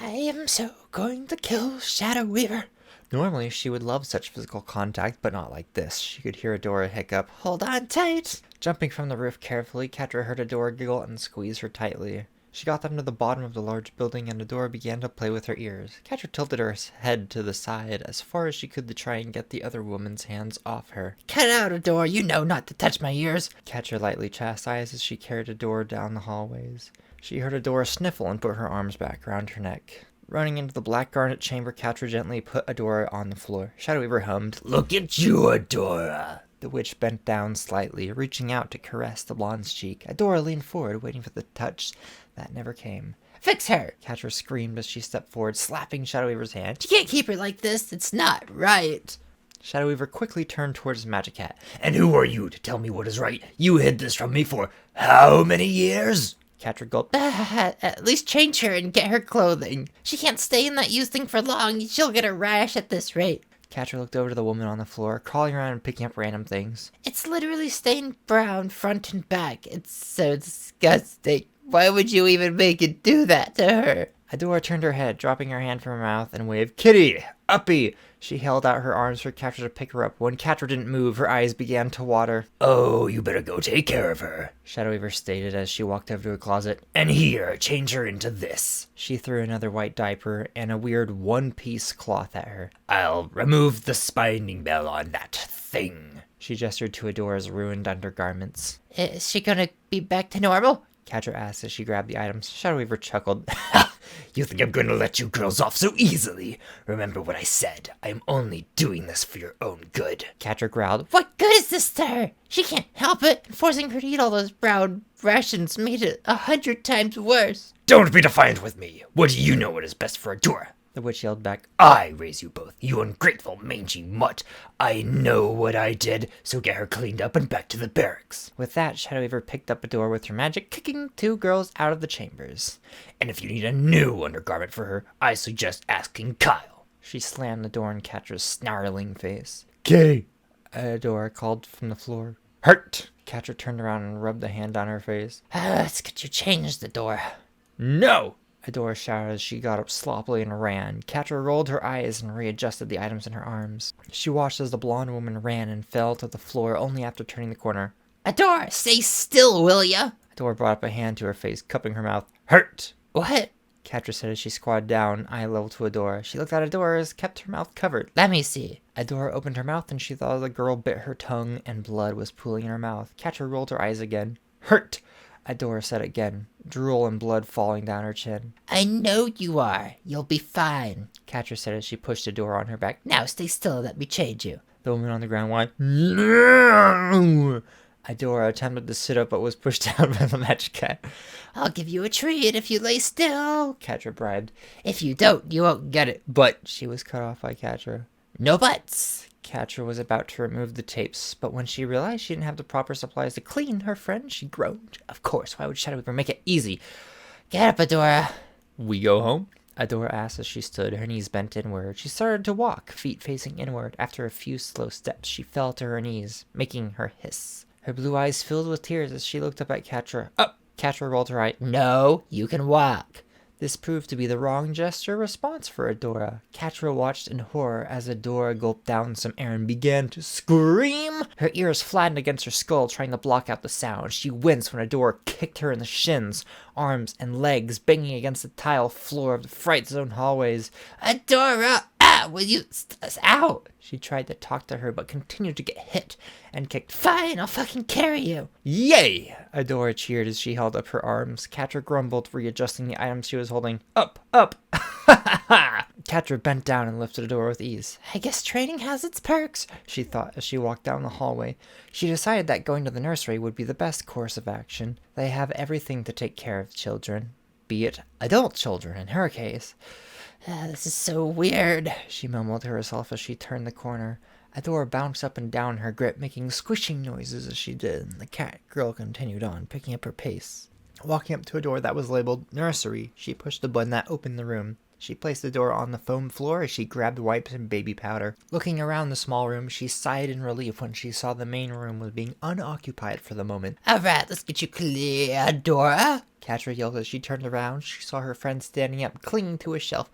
I am so going to kill Shadow Weaver. Normally, she would love such physical contact, but not like this. She could hear Adora hiccup. Hold on tight. Jumping from the roof carefully, Catra heard Adora giggle and squeeze her tightly. She got them to the bottom of the large building, and Adora began to play with her ears. Catra tilted her head to the side as far as she could to try and get the other woman's hands off her. Cut out, Adora. You know not to touch my ears. Catra lightly chastised as she carried Adora down the hallways. She heard Adora sniffle and put her arms back around her neck. Running into the black garnet chamber, Catra gently put Adora on the floor. Shadow Weaver hummed. Look at you, Adora. The witch bent down slightly, reaching out to caress the blonde's cheek. Adora leaned forward, waiting for the touch that never came. Fix her. Catra screamed as she stepped forward, slapping Shadow Weaver's hand. You can't keep her like this. It's not right. Shadow Weaver quickly turned towards Magic Hat. And who are you to tell me what is right? You hid this from me for how many years? Catra gulped. At least change her and get her clothing. She can't stay in that used thing for long. She'll get a rash at this rate. Catra looked over to the woman on the floor, crawling around and picking up random things. It's literally stained brown front and back. It's so disgusting. Why would you even make it do that to her? Adora turned her head, dropping her hand from her mouth, and waved, Kitty! Uppy! She held out her arms for Catra to pick her up. When Catra didn't move, her eyes began to water. Oh, you better go take care of her, Shadow Weaver stated as she walked over to a closet. And here, change her into this. She threw another white diaper and a weird one-piece cloth at her. I'll remove the spinding bell on that thing. She gestured to Adora's ruined undergarments. Is she gonna be back to normal? Catra asked as she grabbed the items. Shadow Weaver chuckled. You think I'm going to let you girls off so easily? Remember what I said. I'm only doing this for your own good. Catra growled. What good is this to her? She can't help it. Forcing her to eat all those brown rations made it 100 times worse. Don't be defiant with me. What do you know what is best for Adora? The witch yelled back. I raise you both, you ungrateful, mangy mutt. I know what I did, so get her cleaned up and back to the barracks. With that, Shadow Weaver picked up a door with her magic, kicking 2 girls out of the chambers. And if you need a new undergarment for her, I suggest asking Kyle. She slammed the door in Catra's snarling face. Kitty! Adora called from the floor. Hurt! Catra turned around and rubbed a hand on her face. Let's get you changed, the door. No! Adora shouted as she got up sloppily and ran. Catra rolled her eyes and readjusted the items in her arms. She watched as the blonde woman ran and fell to the floor only after turning the corner. Adora, stay still, will ya? Adora brought up a hand to her face, cupping her mouth. Hurt! What? Catra said as she squatted down, eye level to Adora. She looked at Adora as kept her mouth covered. Let me see. Adora opened her mouth and she thought the girl bit her tongue and blood was pooling in her mouth. Catra rolled her eyes again. Hurt! Adora said again, drool and blood falling down her chin. I know you are. You'll be fine. Catra said as she pushed Adora on her back. Now stay still and let me change you. The woman on the ground whined. No! Adora attempted to sit up but was pushed down by the magic cat. I'll give you a treat if you lay still. Catra bribed. If you don't, you won't get it. But she was cut off by Catra. No buts. Catra was about to remove the tapes, but when she realized she didn't have the proper supplies to clean her friend, she groaned. Of course, why would Shadow Weaver make it easy? Get up, Adora. We go home? Adora asked as she stood, her knees bent inward. She started to walk, feet facing inward. After a few slow steps, she fell to her knees, making her hiss. Her blue eyes filled with tears as she looked up at Catra. Up! Catra rolled her eye. No, you can walk. This proved to be the wrong gesture response for Adora. Catra watched in horror as Adora gulped down some air and began to scream. Her ears flattened against her skull, trying to block out the sound. She winced when Adora kicked her in the shins, arms, and legs, banging against the tile floor of the Fright Zone hallways. Adora, will you us out? She tried to talk to her, but continued to get hit and kicked. Fine, I'll fucking carry you. Yay! Adora cheered as she held up her arms. Catra grumbled, readjusting the items she was holding. Up! Up! Catra bent down and lifted Adora with ease. I guess training has its perks, she thought as she walked down the hallway. She decided that going to the nursery would be the best course of action. They have everything to take care of children, be it adult children in her case. This is so weird, she mumbled to herself as she turned the corner. Adora bounced up and down her grip, making squishing noises as she did, and the cat girl continued on, picking up her pace. Walking up to a door that was labeled nursery, she pushed the button that opened the room. She placed the door on the foam floor as she grabbed wipes and baby powder. Looking around the small room, she sighed in relief when she saw the main room was being unoccupied for the moment. Alright, let's get you clear, Adora. Catra yelled as she turned around. She saw her friend standing up, clinging to a shelf.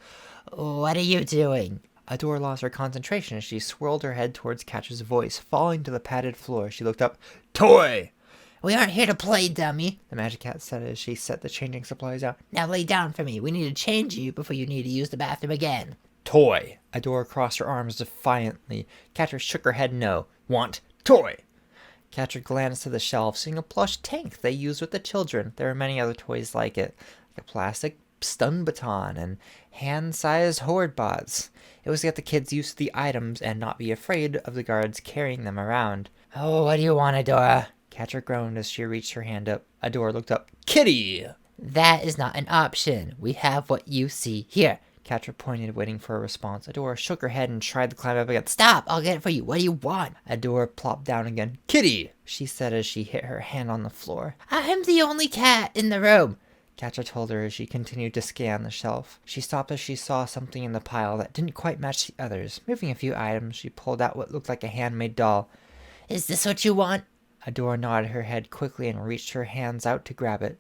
What are you doing? Adora lost her concentration as she swirled her head towards Catra's voice. Falling to the padded floor, she looked up. Toy! We aren't here to play, dummy, the magic cat said as she set the changing supplies out. Now lay down for me. We need to change you before you need to use the bathroom again. Toy! Adora crossed her arms defiantly. Catra shook her head no. Want toy! Catra glanced to the shelf, seeing a plush tank they used with the children. There were many other toys like it, like a plastic stun baton and hand-sized horde bots. It was to get the kids used to the items and not be afraid of the guards carrying them around. Oh, what do you want, Adora? Catra groaned as she reached her hand up. Adora looked up. Kitty! That is not an option. We have what you see here. Catra pointed, waiting for a response. Adora shook her head and tried to climb up again. Stop! I'll get it for you. What do you want? Adora plopped down again. Kitty! She said as she hit her hand on the floor. I'm the only cat in the room. Catra told her as she continued to scan the shelf. She stopped as she saw something in the pile that didn't quite match the others. Moving a few items, she pulled out what looked like a handmade doll. Is this what you want? Adora nodded her head quickly and reached her hands out to grab it.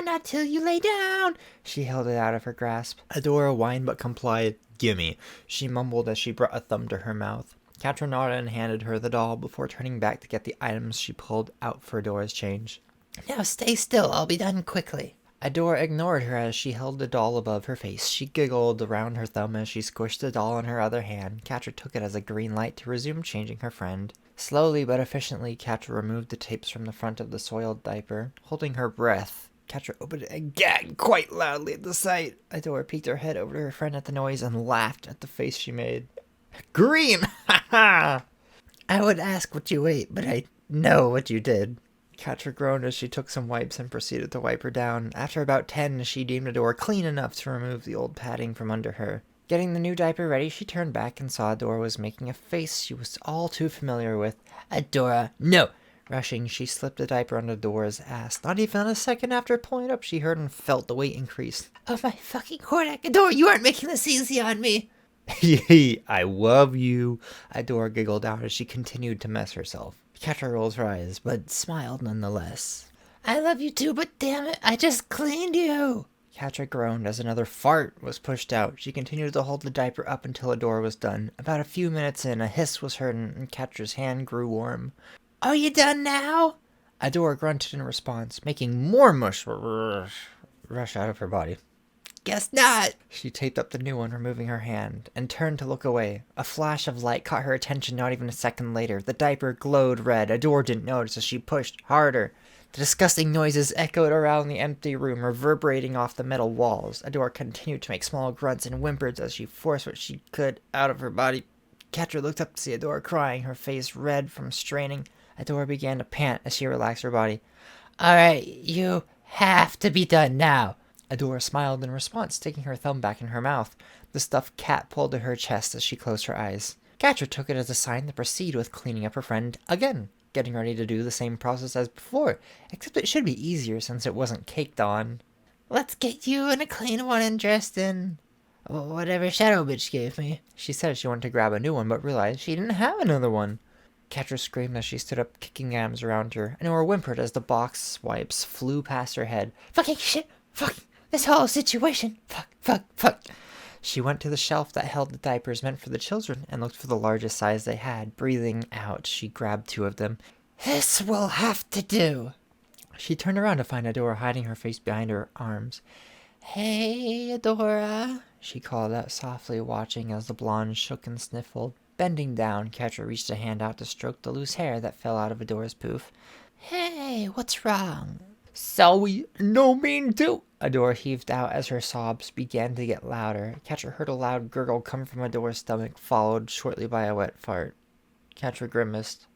Not till you lay down. She held it out of her grasp. Adora whined but complied. Gimme, she mumbled as she brought a thumb to her mouth. Catra nodded and handed her the doll before turning back to get the items she pulled out for Adora's change. Now stay still. I'll be done quickly. Adora ignored her as she held the doll above her face. She giggled around her thumb as she squished the doll in her other hand. Catra took it as a green light to resume changing her friend. Slowly but efficiently, Catra removed the tapes from the front of the soiled diaper. Holding her breath, Catra opened it and gagged quite loudly at the sight. Adora peeked her head over to her friend at the noise and laughed at the face she made. Green! Ha ha! I would ask what you ate, but I know what you did. Catra groaned as she took some wipes and proceeded to wipe her down. After about 10, she deemed Adora clean enough to remove the old padding from under her. Getting the new diaper ready, she turned back and saw Adora was making a face she was all too familiar with. Adora, no! Rushing, she slipped the diaper under Adora's ass. Not even a second after pulling it up, she heard and felt the weight increase. Oh my fucking Hordak, Adora, you aren't making this easy on me! I love you, Adora giggled out as she continued to mess herself. Catra rolled her eyes, but smiled nonetheless. I love you too, but damn it, I just cleaned you! Catra groaned as another fart was pushed out. She continued to hold the diaper up until Adora was done. About a few minutes in, a hiss was heard and Catra's hand grew warm. Are you done now? Adora grunted in response, making more mush rush out of her body. Guess not. She taped up the new one, removing her hand, and turned to look away. A flash of light caught her attention not even a second later. The diaper glowed red. Adora didn't notice as she pushed harder. The disgusting noises echoed around the empty room, reverberating off the metal walls. Adora continued to make small grunts and whimpers as she forced what she could out of her body. Catra looked up to see Adora crying, her face red from straining. Adora began to pant as she relaxed her body. Alright, you have to be done now. Adora smiled in response, sticking her thumb back in her mouth. The stuffed cat pulled to her chest as she closed her eyes. Catra took it as a sign to proceed with cleaning up her friend again, getting ready to do the same process as before, except it should be easier since it wasn't caked on. Let's get you in a clean one and dressed in whatever Shadow Bitch gave me. She said she wanted to grab a new one, but realized she didn't have another one. Catra screamed as she stood up, kicking arms around her, and Adora whimpered as the box wipes flew past her head. Fucking shit! Fuck! This whole situation! Fuck! She went to the shelf that held the diapers meant for the children and looked for the largest size they had. Breathing out, she grabbed two of them. This will have to do. She turned around to find Adora hiding her face behind her arms. Hey, Adora, she called out softly, watching as the blonde shook and sniffled. Bending down, Catra reached a hand out to stroke the loose hair that fell out of Adora's poof. Hey, what's wrong? Sorry, no mean to. Adora heaved out as her sobs began to get louder. Catra heard a loud gurgle come from Adora's stomach, followed shortly by a wet fart. Catra grimaced.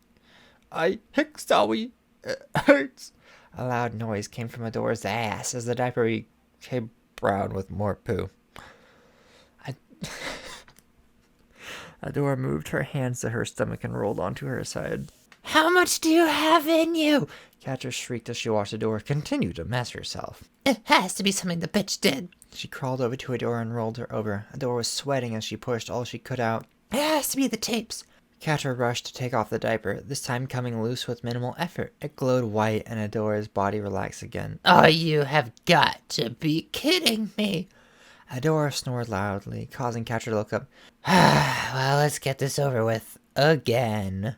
Sorry, it hurts. A loud noise came from Adora's ass as the diaper became brown with more poo. Adora moved her hands to her stomach and rolled onto her side. How much do you have in you? Catra shrieked as she watched Adora continue to mess herself. It has to be something the bitch did. She crawled over to Adora and rolled her over. Adora was sweating as she pushed all she could out. It has to be the tapes. Catra rushed to take off the diaper, this time coming loose with minimal effort. It glowed white and Adora's body relaxed again. Oh, you have got to be kidding me. Adora snored loudly, causing Catra to look up. Well, let's get this over with again.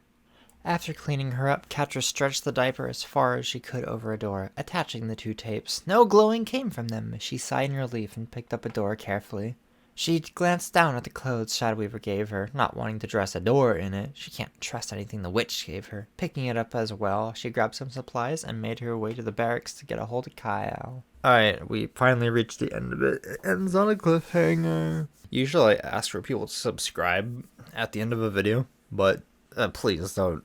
After cleaning her up, Catra stretched the diaper as far as she could over Adora, attaching the two tapes. No glowing came from them. She sighed in relief and picked up Adora carefully. She glanced down at the clothes Shadowweaver gave her, not wanting to dress Adora in it. She can't trust anything the witch gave her. Picking it up as well, she grabbed some supplies and made her way to the barracks to get a hold of Kyle. Alright, we finally reached the end of it. It ends on a cliffhanger. Usually I ask for people to subscribe at the end of a video, but please don't